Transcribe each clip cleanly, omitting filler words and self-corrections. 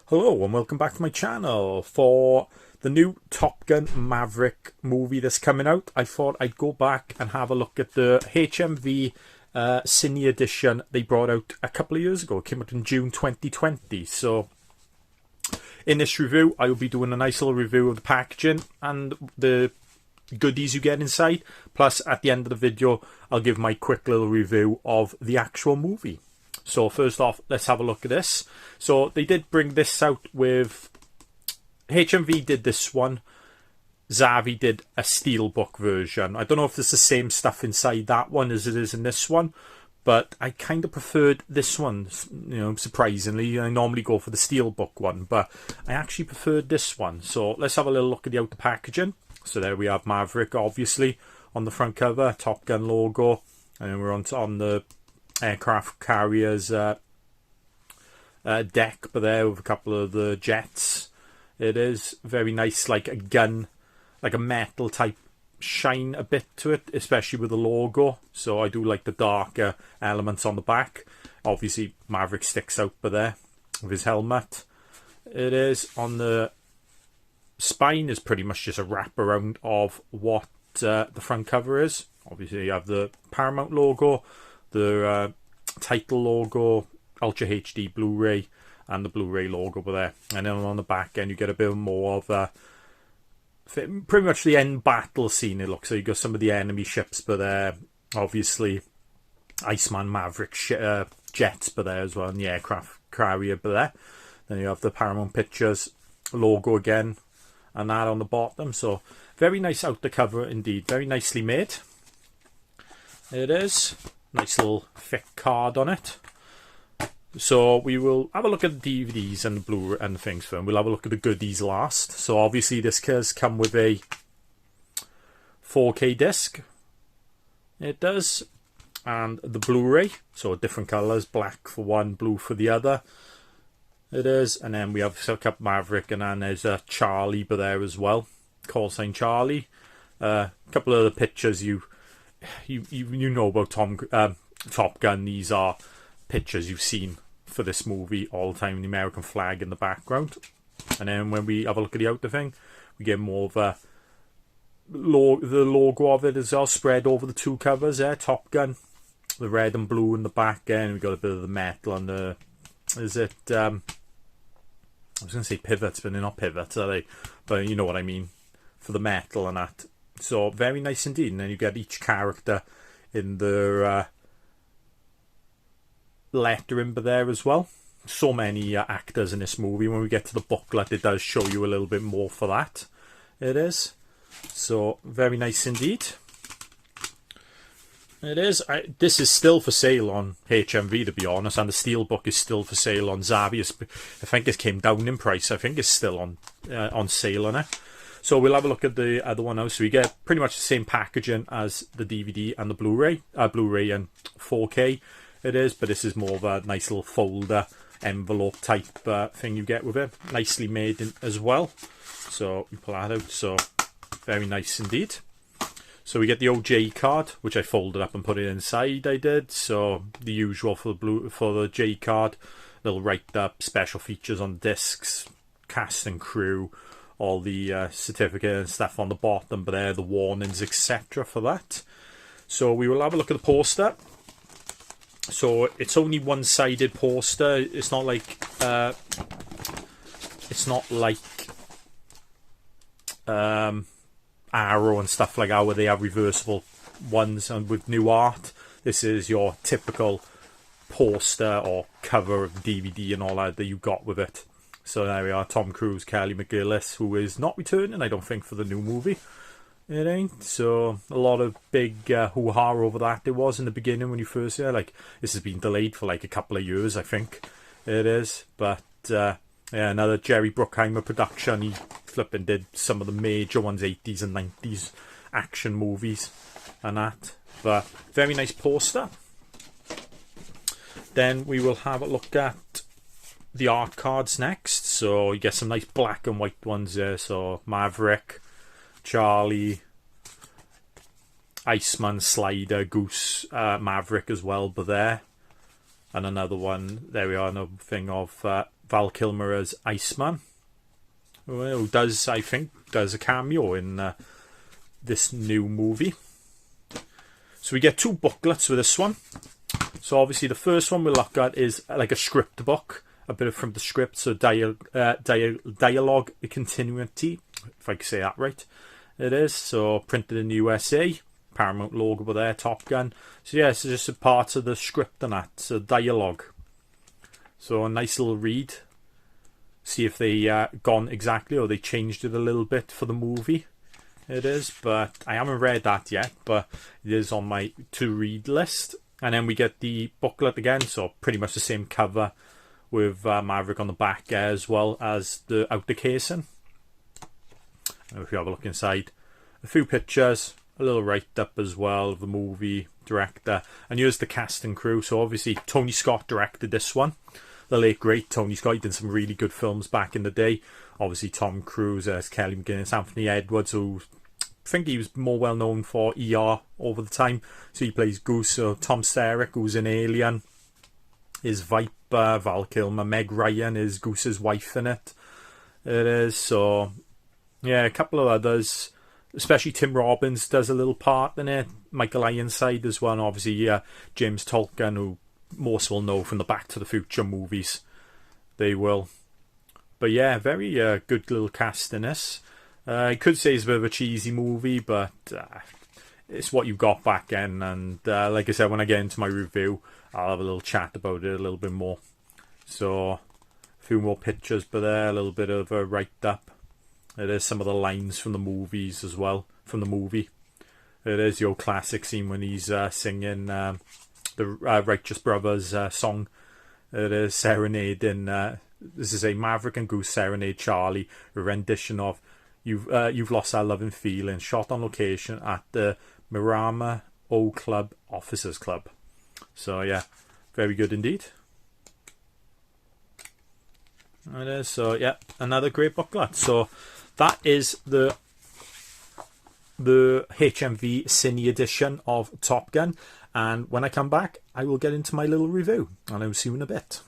Hello and welcome back to my channel. For the new Top Gun Maverick movie that's coming out, I thought I'd go back and have a look at the HMV Cine edition they brought out a couple of years ago. It came out in June 2020. So in this review, I will be doing a nice little review of the packaging and the goodies you get inside. Plus, at the end of the video, I'll give my quick little review of the actual movie. So first off, let's have a look at this. So they did bring this out with... HMV did this one. Zavi did a steelbook version. I don't know if it's the same stuff inside that one as it is in this one. But I kind of preferred this one, you know, surprisingly. I normally go for the steelbook one, but I actually preferred this one. So let's have a little look at the outer packaging. So there we have Maverick, obviously, on the front cover. Top Gun logo. And then we're on the aircraft carrier's deck, but there with a couple of the jets. It is very nice, like a gun, like a metal type shine a bit to it, especially with the logo. So I do like the darker elements on the back. Obviously Maverick sticks out by there with his helmet. It is on the spine is pretty much just a wraparound of what the front cover is. Obviously you have the Paramount logo, the title logo, Ultra HD Blu-ray, and the Blu-ray logo over there. And then on the back end you get a bit more of pretty much the end battle scene, it looks. So you got some of the enemy ships but there, obviously Iceman, Maverick jets but there as well, and the aircraft carrier but there. Then you have the Paramount Pictures logo again, and that on the bottom. So very nice outer cover indeed, very nicely made. It is. Nice little thick card on it. So we will have a look at the DVDs and the Blu-ray and the things for them. We'll have a look at the goodies last. So obviously this does come with a 4K disc. It does. And the Blu-ray. So different colours. Black for one, blue for the other. It is. And then we have Silk Maverick, and then there's a Charlie by there as well. Call sign Charlie. A couple of the pictures you know about Top Gun. These are pictures you've seen for this movie all the time, the American flag in the background. And then when we have a look at the outer thing, we get more of the logo of it as well, spread over the two covers there. Top Gun, the red and blue in the back end. We got a bit of the metal on the, is it I was going to say pivots, but they're not pivots, are they? But you know what I mean, for the metal and that. So very nice indeed. And then you get each character in their lettering there as well. So many actors in this movie. When we get to the booklet, it does show you a little bit more for that. It is. So very nice indeed. It is. This is still for sale on HMV, to be honest, and the steelbook is still for sale on Zavi. I think it came down in price. I think it's still on sale on it. So we'll have a look at the other one now. So we get pretty much the same packaging as the DVD and the Blu-ray. Blu-ray and 4K it is, but this is more of a nice little folder envelope type thing you get with it. Nicely made as well. So we pull that out. So very nice indeed. So we get the OJ card, which I folded up and put it inside. I did. So the usual for the J card. Little write up, special features on discs, cast and crew. All the certificate and stuff on the bottom, but there the warnings, etc. for that. So we will have a look at the poster. So it's only one-sided poster. It's not like Arrow and stuff like that, where they have reversible ones and with new art. This is your typical poster or cover of DVD and all that you got with it. So there we are, Tom Cruise, Kelly McGillis, who is not returning, I don't think, for the new movie. It ain't. So a lot of big hoo-ha over that there was in the beginning when you first hear. Like, this has been delayed for like a couple of years, I think it is. But yeah, another Jerry Bruckheimer production. He flipping did some of the major ones, 80s and 90s action movies and that. But very nice poster. Then we will have a look at the art cards next. So you get some nice black and white ones there. So Maverick, Charlie, Iceman, Slider, Goose, Maverick as well, but there. And another one, there we are, another thing of Val Kilmer as Iceman, who does, I think, does a cameo in this new movie. So we get 2 booklets with this one. So obviously the first one we'll look at is like a script book, a bit from the script, so dialogue continuity, if I can say that right. It is, so printed in the USA, Paramount logo there, Top Gun. So yeah, it's just a part of the script and that, so dialogue. So a nice little read. See if they gone exactly, or they changed it a little bit for the movie. It is, but I haven't read that yet, but it is on my to read list. And then we get the booklet again, so pretty much the same cover with Maverick on the back as well as the outer casing. And if you have a look inside, a few pictures, a little write-up as well of the movie, director, and here's the cast and crew. So obviously Tony Scott directed this one. The late great Tony Scott. He did some really good films back in the day. Obviously Tom Cruise as Kelly McGinnis, Anthony Edwards, who I think he was more well known for ER over the time. So he plays Goose. So Tom Skerritt, who's in Alien, is Viper. Val Kilmer, Meg Ryan is Goose's wife in it. It is, so yeah, a couple of others, especially Tim Robbins does a little part in it. Michael Ironside as well, and obviously James Tolkien, who most will know from the Back to the Future movies. They will. But yeah, very good little cast in this. I could say it's a bit of a cheesy movie, but it's what you got back then. And like I said, when I get into my review, I'll have a little chat about it a little bit more. So, a few more pictures, but there, a little bit of a write-up. It is some of the lines from the movies as well, from the movie. It is the old classic scene when he's singing the Righteous Brothers song. It is serenading. This is a Maverick and Goose serenade Charlie, a rendition of You've Lost Our Loving Feeling, shot on location at the Miramar O Club Officers Club. So yeah, very good indeed. It is, so yeah, another great booklet. So that is the HMV Cine edition of Top Gun, and when I come back I will get into my little review, and I will see you in a bit.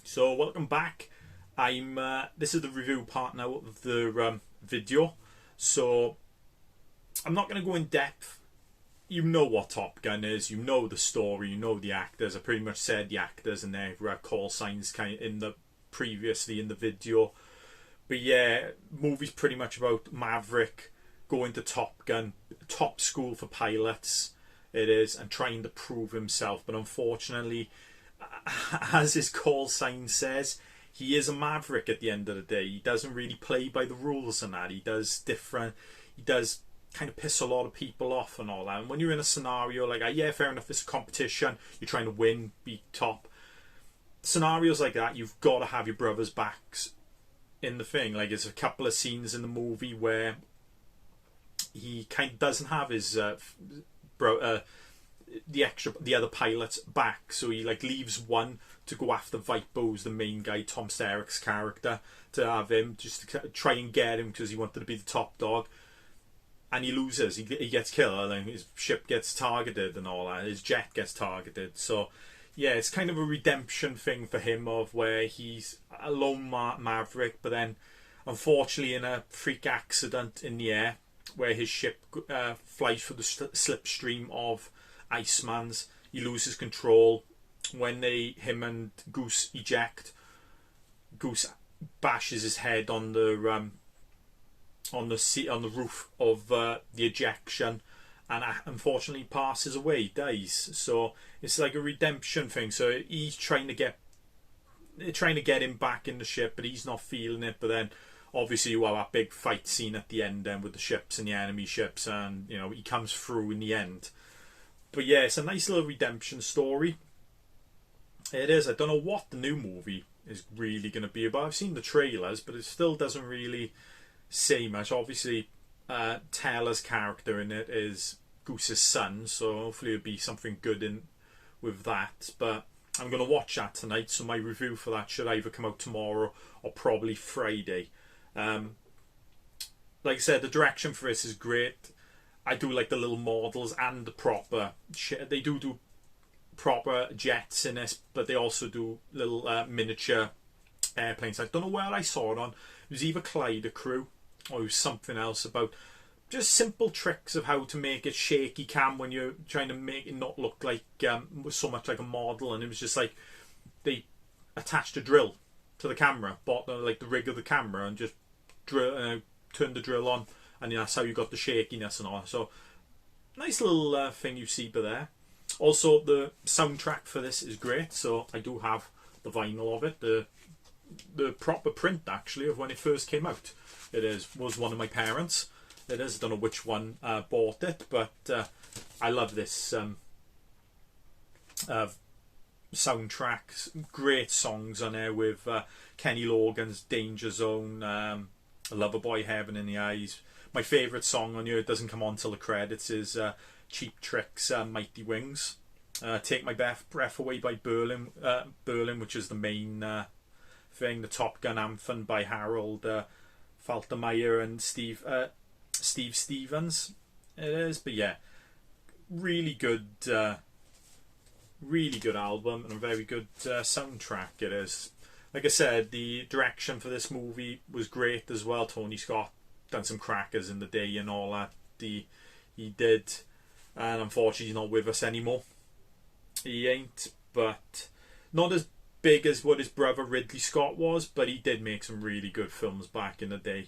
So welcome back. This is the review part now of the video, so I'm not going to go in depth. You know what Top Gun is, you know the story, you know the actors. I pretty much said the actors and their call signs kind of previously in the video. But yeah, movie's pretty much about Maverick going to Top Gun, top school for pilots it is, and trying to prove himself. But unfortunately, as his call sign says, he is a maverick at the end of the day. He doesn't really play by the rules and that. He does kind of piss a lot of people off and all that. And when you're in a scenario like, yeah, fair enough, it's a competition, you're trying to win, be top. Scenarios like that, you've got to have your brother's backs in the thing. Like, there's a couple of scenes in the movie where he kind of doesn't have his the other pilot's back, so he like leaves one to go after Viper, who's the main guy, Tom Skerritt's character, to have him just to try and get him because he wanted to be the top dog. And he loses, he gets killed, and his ship gets targeted and all that, his jet gets targeted. So yeah, it's kind of a redemption thing for him, of where he's a lone maverick, but then unfortunately in a freak accident in the air where his ship flies through the slipstream of Iceman's, he loses control. When him and Goose eject, Goose bashes his head on the roof of the ejection, and unfortunately passes away, dies. So it's like a redemption thing. So he's trying to get him back in the ship, but he's not feeling it. But then obviously you have that big fight scene at the end then with the ships and the enemy ships, and you know he comes through in the end. But yeah, it's a nice little redemption story. It is. I don't know what the new movie is really going to be about. I've seen the trailers, but it still doesn't really say much. Obviously, Taylor's character in it is Goose's son, so hopefully it'll be something good in with that. But I'm going to watch that tonight, so my review for that should either come out tomorrow or probably Friday. Like I said, the direction for this is great. I do like the little models and the proper shit. They do proper jets in this, but they also do little miniature airplanes. I don't know where I saw it on. It was either Clyde Crew or it was something else about just simple tricks of how to make it shaky cam when you're trying to make it not look like so much like a model. And it was just like they attached a drill to the camera, bought like the rig of the camera, and just drill, turned the drill on, and that's how you got the shakiness and all. So nice little thing you see there. Also, the soundtrack for this is great. So I do have the vinyl of it, the proper print actually of when it first came out. It was one of my parents. It is, I don't know which one bought it, but I love this soundtrack. Great songs on there with Kenny Loggins' Danger Zone, Loverboy, Heaven in the Eyes. My favourite song on here, it doesn't come on till the credits, is Cheap Trick's Mighty Wings. Take My Breath Away by Berlin, which is the main thing. The Top Gun anthem by Harold Faltermeyer and Steve Stevens. It is, but yeah, really good album and a very good soundtrack. It is. Like I said, the direction for this movie was great as well. Tony Scott done some crackers in the day and all that. He did, and unfortunately he's not with us anymore. He ain't, but not as big as what his brother Ridley Scott was, but he did make some really good films back in the day.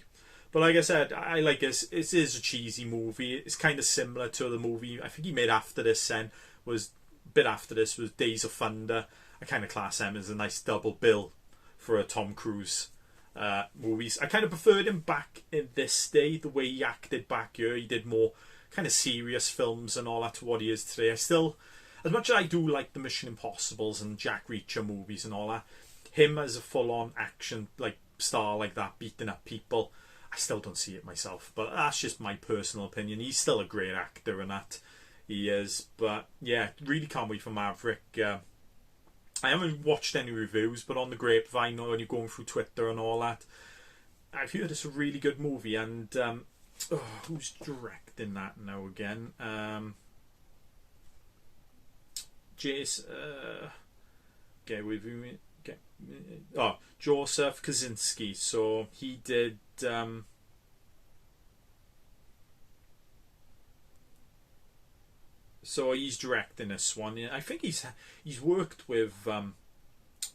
But like I said, I like this. It is a cheesy movie. It's kind of similar to the movie I think he made after this. Was Days of Thunder. I kind of class them as a nice double bill for a Tom Cruise movies. I kind of preferred him back in this day, the way he acted back here. He did more kind of serious films and all that to what he is today. I still, as much as I do like the Mission Impossibles and Jack Reacher movies and all that, him as a full-on action like star like that, beating up people, I still don't see it myself. But that's just my personal opinion. He's still a great actor and that. He is. But yeah, really can't wait for Maverick. I haven't watched any reviews, but on the grapevine or when you're going through Twitter and all that, I've heard it's a really good movie. And who's directing that now again? Joseph Kosinski. So he did. So he's directing this one. I think he's worked with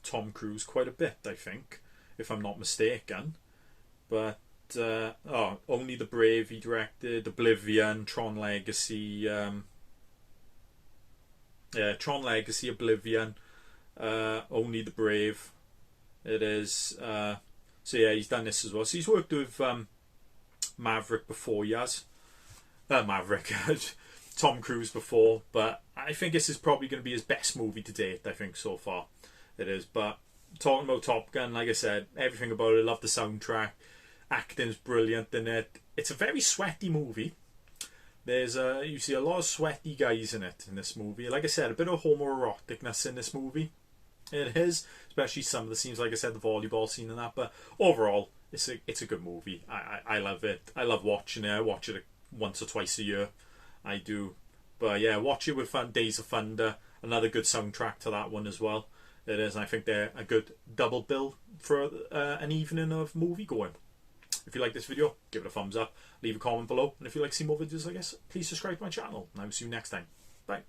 Tom Cruise quite a bit, I think, if I'm not mistaken. But Only the Brave he directed, Oblivion, Tron Legacy, Oblivion, Only the Brave. It is. So yeah, he's done this as well. So he's worked with Maverick before. He has Maverick. Tom Cruise before, but I think this is probably going to be his best movie to date, I think, so far. It is. But talking about Top Gun, like I said, everything about it, love the soundtrack, acting's brilliant in it. It's a very sweaty movie. You see a lot of sweaty guys in it, in this movie. Like I said, a bit of homoeroticness in this movie. It is, especially some of the scenes, like I said, the volleyball scene and that, but overall, it's a good movie. I love it. I love watching it. I watch it once or twice a year. I do. But yeah, watch it with Days of Thunder. Another good soundtrack to that one as well. It is, and I think they're a good double bill for an evening of movie going. If you like this video, give it a thumbs up. Leave a comment below. And if you'd like to see more videos like this, please subscribe to my channel. And I will see you next time. Bye.